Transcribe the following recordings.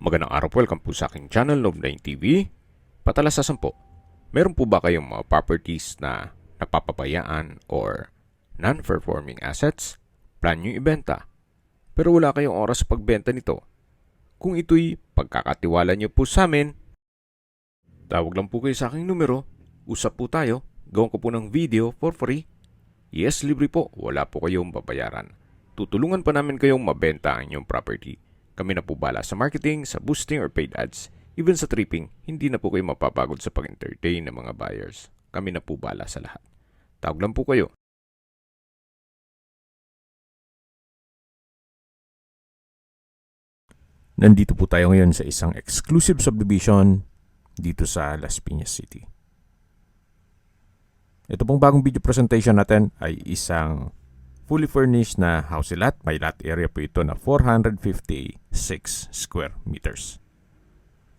Magandang araw po, welcome po sa aking channel, Love9 TV. Patalasasan po, meron po ba kayong mga properties na napapabayaan or non-performing assets? Plan nyo ibenta, pero wala kayong oras sa pagbenta nito. Kung ito'y pagkakatiwala nyo po sa amin, tawag lang po kayo sa aking numero, usap po tayo, gawin ko po ng video for free. Yes, libre po, wala po kayong babayaran. Tutulungan pa namin kayong mabenta ang inyong property. Kami na po bala sa marketing, sa boosting or paid ads. Even sa tripping, hindi na po kayo mapapagod sa pag-entertain ng mga buyers. Kami na po bala sa lahat. Tawag lang po kayo. Nandito po tayo ngayon sa isang exclusive subdivision dito sa Las Piñas City. Ito pong bagong video presentation natin ay isang fully furnished na house lot. May lot area po ito na 456 square meters.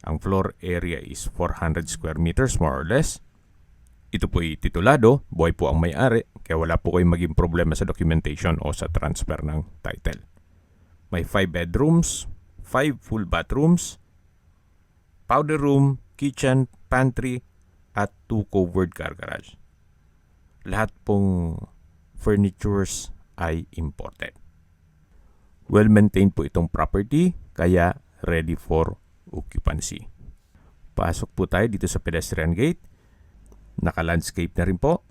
Ang floor area is 400 square meters more or less. Ito po ay titulado, buhay po ang may-ari, kaya wala po kayong maging problema sa documentation o sa transfer ng title. May 5 bedrooms, 5 full bathrooms, powder room, kitchen, pantry, at 2 covered car garage. Lahat pong furnitures ay imported. Well-maintained po itong property, kaya ready for occupancy. Pasok po tayo dito sa pedestrian gate. Naka-landscape na rin po.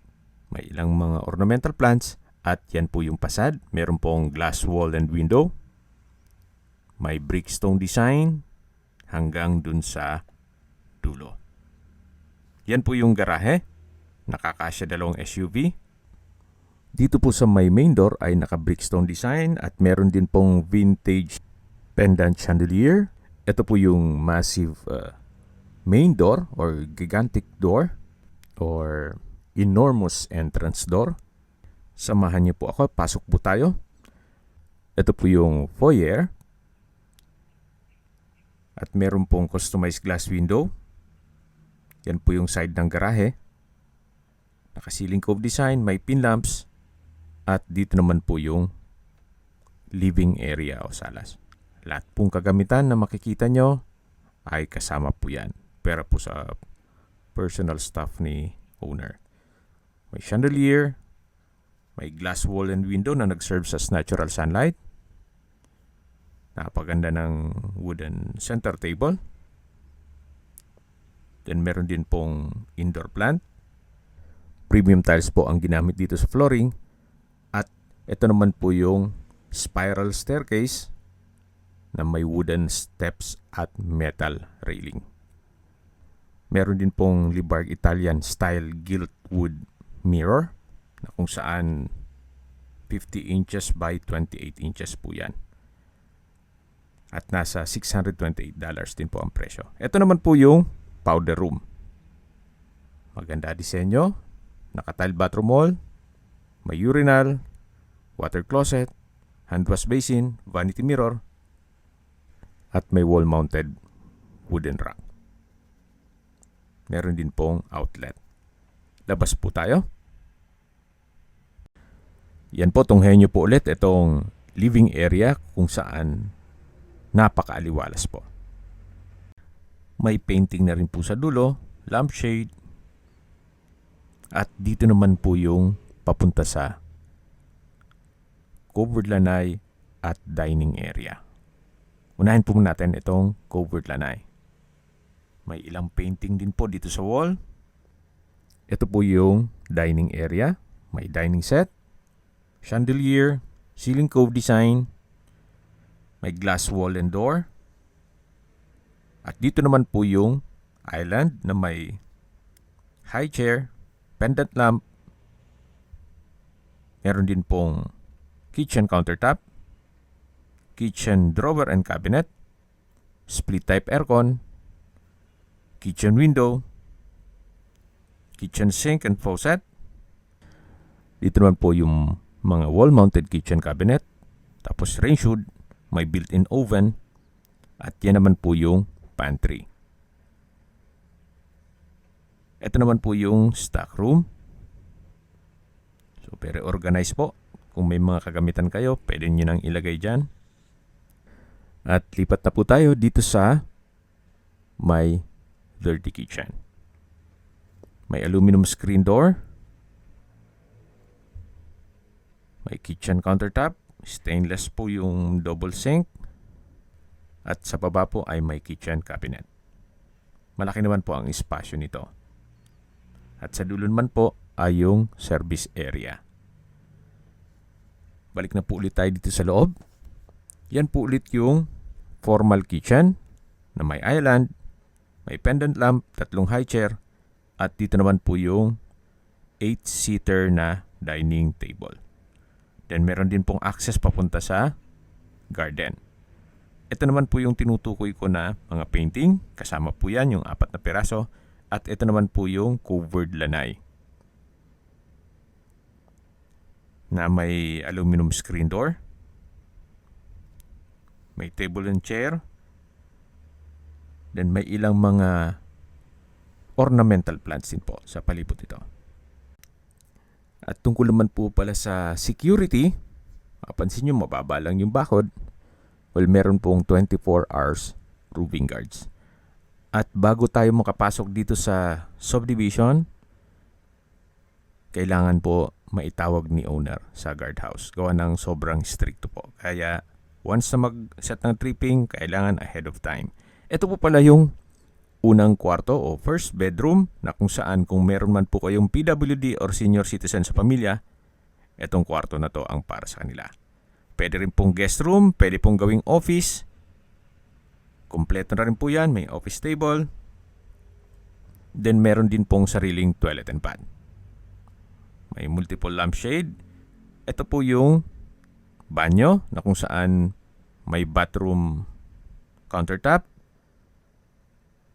May ilang mga ornamental plants at yan po yung facade. Meron pong glass wall and window. May brickstone design hanggang dun sa dulo. Yan po yung garahe. Nakakasya 2 SUV. Dito po sa may main door ay naka-brickstone design at meron din pong vintage pendant chandelier. Ito po yung massive main door or gigantic door or enormous entrance door. Samahan niyo po ako, pasok po tayo. Ito po yung foyer. At meron pong customized glass window. Yan po yung side ng garahe. Naka-ceiling cove design, may pin lamps. At dito naman po yung living area o salas. Lahat pong kagamitan na makikita nyo ay kasama po yan. Pero po sa personal stuff ni owner. May chandelier. May glass wall and window na nag-serve as natural sunlight. Napaganda ng wooden center table. Then meron din pong indoor plant. Premium tiles po ang ginamit dito sa flooring. At ito naman po yung spiral staircase na may wooden steps at metal railing. Meron din pong Libarg Italian style gilt wood mirror na kung saan 50 inches by 28 inches po yan. At nasa $628 din po ang presyo. Ito naman po yung powder room. Maganda disenyo. Naka-tile bathroom wall. May urinal, water closet, hand wash basin, vanity mirror, at may wall-mounted wooden rack. Meron din pong outlet. Labas po tayo. Yan po, tunghayan nyo po ulit itong living area kung saan napakaaliwalas po. May painting na rin po sa dulo, lampshade, at dito naman po yung papunta sa covered lanai at dining area. Unahin po natin itong covered lanai. May ilang painting din po dito sa wall. Ito po yung dining area. May dining set, chandelier, ceiling cove design, may glass wall and door. At dito naman po yung island na may high chair, pendant lamp. Meron din pong kitchen countertop, kitchen drawer and cabinet, split type aircon, kitchen window, kitchen sink and faucet. Dito naman po yung mga wall-mounted kitchen cabinet, tapos range hood, may built-in oven, at yan naman po yung pantry. Ito naman po yung stock room. So, very organized po. Kung may mga kagamitan kayo, pwede nyo nang ilagay dyan. At lipat na po tayo dito sa may dirty kitchen. May aluminum screen door. May kitchen countertop. Stainless po yung double sink. At sa baba po ay may kitchen cabinet. Malaki naman po ang espasyo nito. At sa dulo naman po ay yung service area. Balik na po ulit tayo dito sa loob. Yan po ulit yung formal kitchen na may island, may pendant lamp, 3 high chair, at dito naman po yung 8-seater na dining table. Then meron din pong access papunta sa garden. Ito naman po yung tinutukoy ko na mga painting. Kasama po yan yung 4 na piraso. At ito naman po yung covered lanai na may aluminum screen door. May table and chair. Then may ilang mga ornamental plants din po sa palibot ito. At tungkol naman po pala sa security, mapansin nyo mababa lang yung bakod. Well, meron pong 24 hours roving guards. At bago tayo makapasok dito sa subdivision, kailangan po maitawag ni owner sa guardhouse. Gawa ng sobrang stricto po. Kaya once na mag-set ng tripping, kailangan ahead of time. Ito po pala yung unang kwarto o first bedroom na kung saan kung meron man po kayong PWD or senior citizen sa pamilya, itong kwarto na to ang para sa kanila. Pwede rin pong guest room, pwede pong gawing office. Kompleto na rin po yan, may office table. Then meron din pong sariling toilet and bath. May multiple lampshade. Ito po yung banyo na kung saan may bathroom countertop,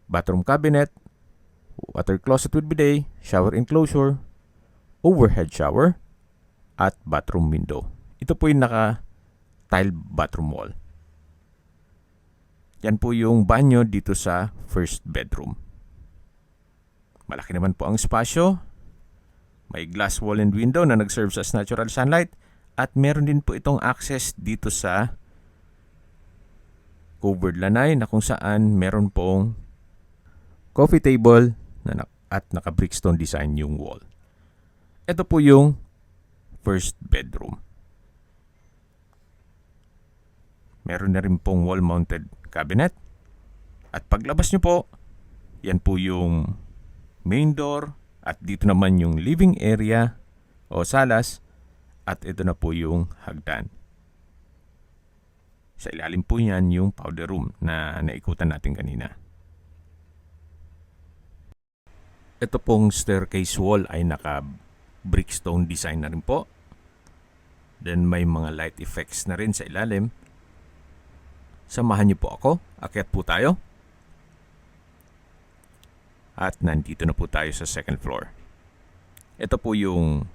bathroom cabinet, water closet with bidet, shower enclosure, overhead shower, at bathroom window. Ito po yung naka-tile bathroom wall. Yan po yung banyo dito sa first bedroom. Malaki naman po ang espasyo. May glass wall and window na nag-serves as natural sunlight. At meron din po itong access dito sa covered lanai na kung saan meron pong coffee table at naka-brickstone design yung wall. Ito po yung first bedroom. Meron na rin pong wall-mounted cabinet. At paglabas nyo po, yan po yung main door. At dito naman yung living area o salas. At ito na po yung hagdan. Sa ilalim po yan yung powder room na naikutan natin kanina. Ito pong staircase wall ay naka-brickstone design na rin po. Then may mga light effects na rin sa ilalim. Samahan niyo po ako. Akyat po tayo. At nandito na po tayo sa second floor. Ito po yung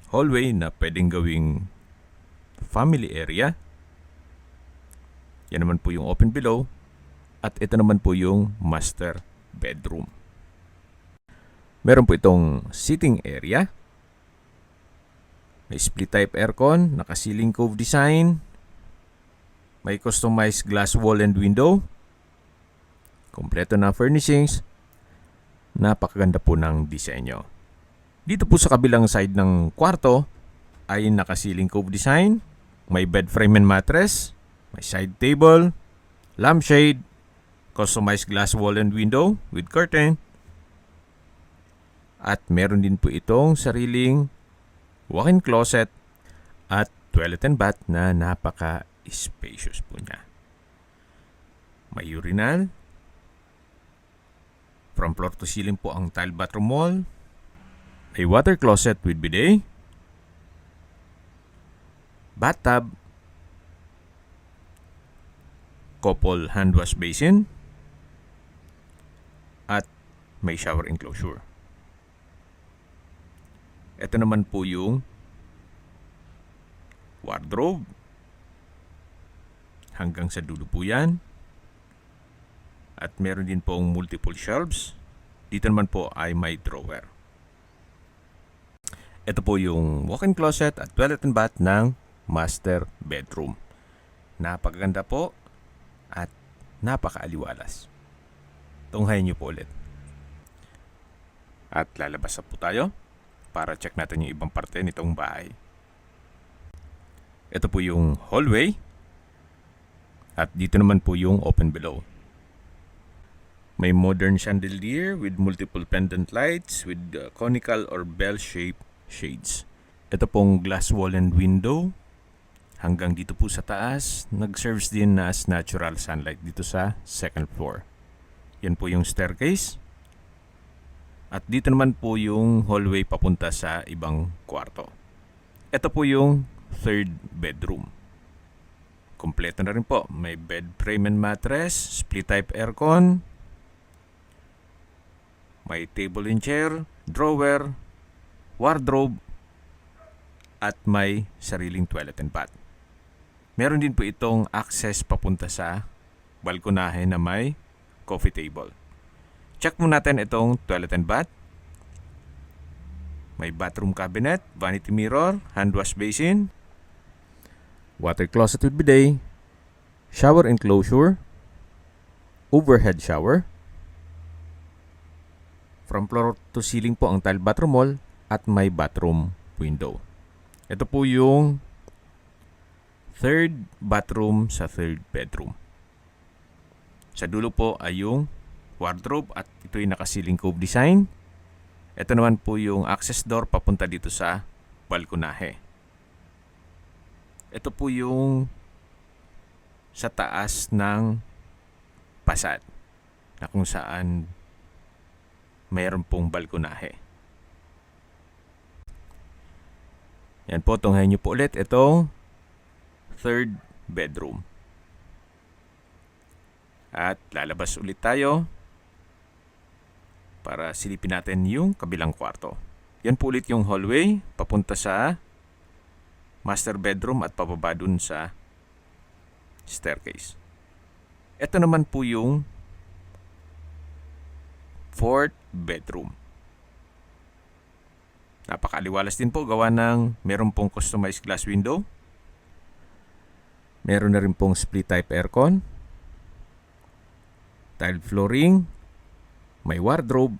hallway na pwedeng gawing family area. Yan naman po yung open below. At ito naman po yung master bedroom. Meron po itong sitting area. May split type aircon, naka-ceiling cove design. May customized glass wall and window. Kompleto na furnishings. Napakaganda po ng disenyo. Dito po sa kabilang side ng kwarto ay naka-ceiling cove design. May bed frame and mattress. May side table, lampshade, customized glass wall and window with curtain. At meron din po itong sariling walk-in closet at toilet and bath na napaka-spacious po niya. May urinal. From floor to ceiling po ang tile bathroom wall. May water closet with bidet. Bathtub. Couple hand wash basin. At may shower enclosure. Ito naman po yung wardrobe. Hanggang sa dulo po yan. At meron din pong multiple shelves. Dito naman po ay may drawer. Ito po yung walk-in closet at toilet and bath ng master bedroom. Napakaganda po. at napakaaliwalas. Tunghayin niyo po ulit. At lalabas na po tayo para check natin yung ibang parte nitong bahay. Ito po yung hallway. At dito naman po yung open below. May modern chandelier with multiple pendant lights with conical or bell-shaped shades. Ito pong glass wall and window. Hanggang dito po sa taas, nag-serves din na as natural sunlight dito sa second floor. Yan po yung staircase. At dito naman po yung hallway papunta sa ibang kwarto. Ito po yung third bedroom. Kompleto na rin po. May bed frame and mattress, split type aircon, may table and chair, drawer, wardrobe, at may sariling toilet and bath. Meron din po itong access papunta sa balkonahe na may coffee table. Check mo natin itong toilet and bath. May bathroom cabinet, vanity mirror, hand wash basin, water closet with bidet, shower enclosure, overhead shower. From floor to ceiling po ang tile bathroom wall at may bathroom window. Ito po yung third bathroom sa third bedroom. Sa dulo po ay yung wardrobe at ito yung naka-ceiling cove design. Ito naman po yung access door papunta dito sa balkonahe. Ito po yung sa taas ng pasad na kung saan mayroon pong balkonahe. Yan po, tunghayin niyo po ulit itong third bedroom. At lalabas ulit tayo para silipin natin yung kabilang kwarto. Yan po ulit yung hallway papunta sa master bedroom at pababa dun sa staircase. Ito naman po yung fourth bedroom. Napakaliwalas din po gawa ng meron pong customized glass window. Meron na rin pong split type aircon, tile flooring, may wardrobe,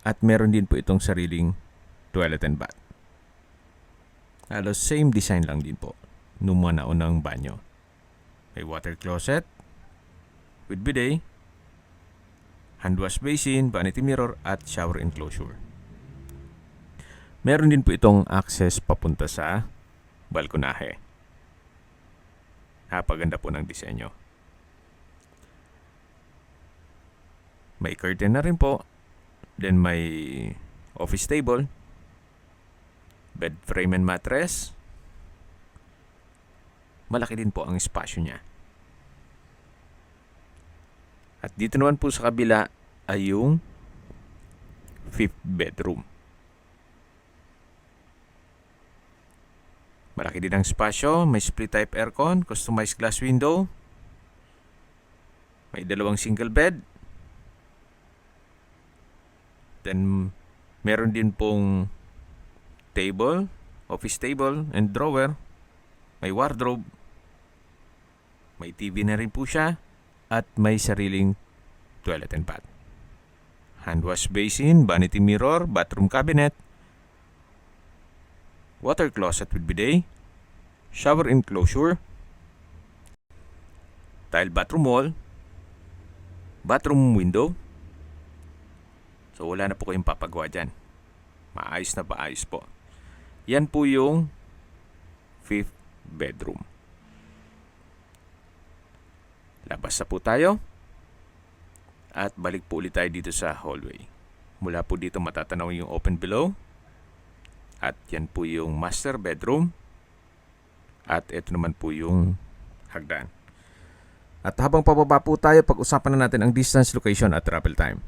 at meron din po itong sariling toilet and bath. Halos same design lang din po nung mga naunang banyo. May water closet with bidet, hand wash basin, vanity mirror, at shower enclosure. Meron din po itong access papunta sa balkonahe. Napaganda po ng disenyo. May curtain na rin po. Then may office table, bed frame and mattress. Malaki din po ang espasyo niya. At dito naman po sa kabila ay yung fifth bedroom. Malaki din ang espasyo, may split type aircon, customized glass window, may dalawang single bed, then meron din pong table, office table and drawer, may wardrobe, may TV na rin po siya, at may sariling toilet and bath. Hand wash basin, vanity mirror, bathroom cabinet, water closet with bidet, shower enclosure, tile bathroom wall, bathroom window. So wala na po kayong papagawa dyan. Maayos na paayos po. Yan po yung fifth bedroom. Labas na po tayo. At balik po ulit tayo dito sa hallway. Mula po dito matatanaw yung open below. At yan po yung master bedroom. At ito naman po yung hagdan. At habang pababa po tayo, pag-usapan na natin ang distance, location at travel time.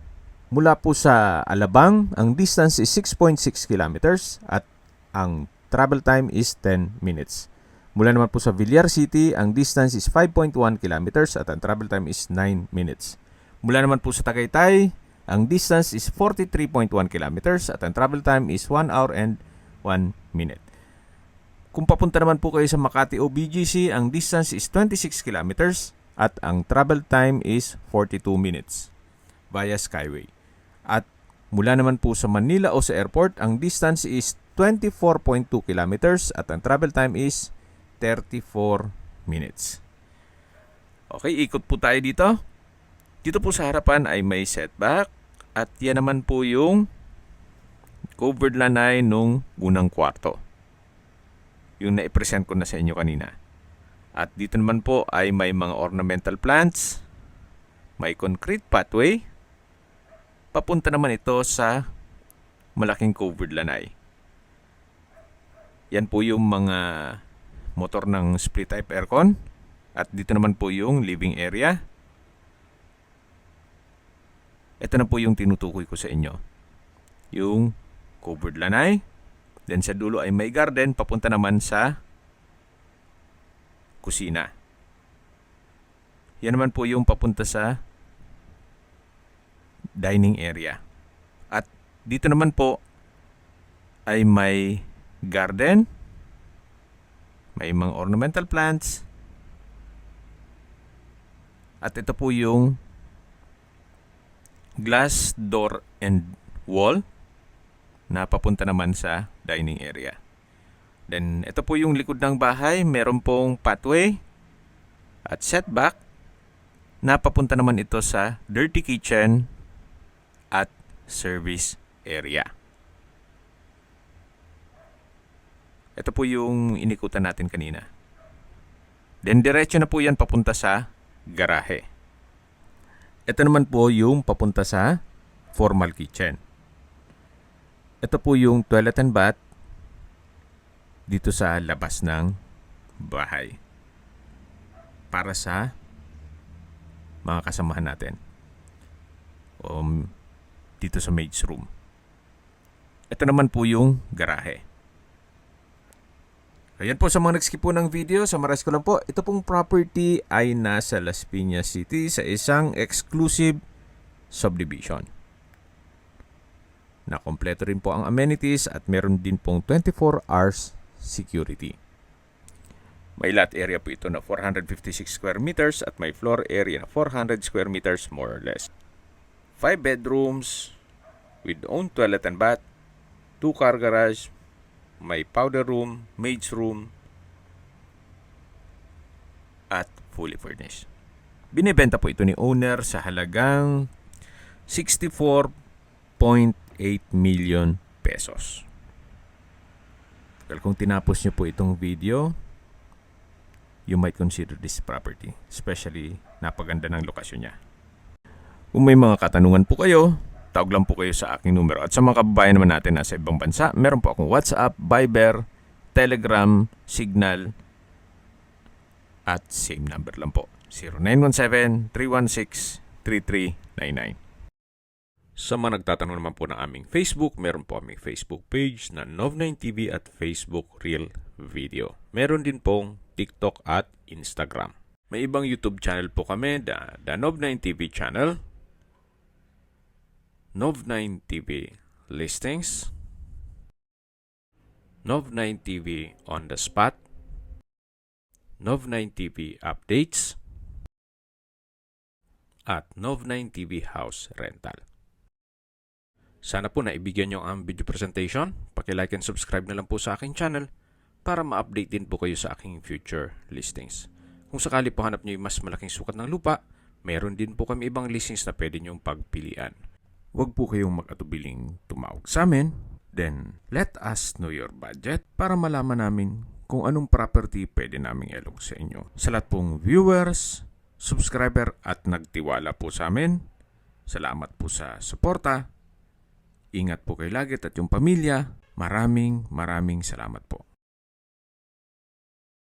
Mula po sa Alabang, ang distance is 6.6 kilometers at ang travel time is 10 minutes. Mula naman po sa Villar City, ang distance is 5.1 kilometers at ang travel time is 9 minutes. Mula naman po sa Tagaytay, ang distance is 43.1 kilometers at ang travel time is 1 hour and 1 minute. Kung papunta naman po kayo sa Makati o BGC, ang distance is 26 kilometers at ang travel time is 42 minutes via Skyway. At mula naman po sa Manila o sa airport, ang distance is 24.2 kilometers at ang travel time is 34 minutes. Okay, ikot po tayo dito. Dito po sa harapan ay may setback at yan naman po yung covered lanay nung unang kwarto. Yung na-present ko na sa inyo kanina. At dito naman po ay may mga ornamental plants, may concrete pathway. Papunta naman ito sa malaking covered lanay. Yan po yung mga motor ng split type aircon. At dito naman po yung living area. Ito na po yung tinutukoy ko sa inyo. Yung covered lanay. Then sa dulo ay may garden. Papunta naman sa kusina. Yan naman po yung papunta sa dining area. At dito naman po ay may garden, may mga ornamental plants, at ito po yung glass door and wall na papunta naman sa dining area. Then ito po yung likod ng bahay, meron pong pathway at setback na papunta naman ito sa dirty kitchen at service area. Ito po yung inikutan natin kanina. Then diretso na po yan papunta sa garahe. Ito naman po yung papunta sa formal kitchen. Ito po yung toilet and bath dito sa labas ng bahay. Para sa mga kasamahan natin. Dito sa maid's room. Ito naman po yung garahe. Ayan po sa mga nag-skip po ng video, summarize ko lang po. Ito pong property ay nasa Las Piñas City sa isang exclusive subdivision. Nakompleto rin po ang amenities at meron din pong 24 hours security. May lot area po ito na 456 square meters at may floor area na 400 square meters more or less. 5 bedrooms with own toilet and bath, 2 car garage, may powder room, maid's room, at fully furnished. Binibenta po ito ni owner sa halagang 64.8 million pesos. Kung tinapos nyo po itong video, you might consider this property. Especially, napaganda ng lokasyon niya. Kung may mga katanungan po kayo, tawag lang po kayo sa aking numero. At sa mga kababayan naman natin na sa ibang bansa, meron po akong WhatsApp, Viber, Telegram, Signal, at same number lang po. 0917-316-3399. Sa mga nagtatanong naman po ng aming Facebook, meron po aming Facebook page na Nov9TV at Facebook Real Video. Meron din pong TikTok at Instagram. May ibang YouTube channel po kami, the Nov9TV channel, Nov9TV Listings, Nov9TV On The Spot, Nov9TV Updates, at Nov9TV House Rental. Sana po naibigyan nyo ang video presentation. Paki-like and subscribe na lang po sa aking channel para ma-update din po kayo sa aking future listings. Kung sakali po hanap nyo yung mas malaking sukat ng lupa, meron din po kami ibang listings na pwede nyong pagpilian. Huwag po kayong mag-atubiling tumawag sa amin. Then, let us know your budget para malaman namin kung anong property pwede naming ilog sa inyo. Sa lahat pong viewers, subscriber at nagtiwala po sa amin, salamat po sa suporta. Ingat po kayo lagi at yung pamilya. Maraming salamat po.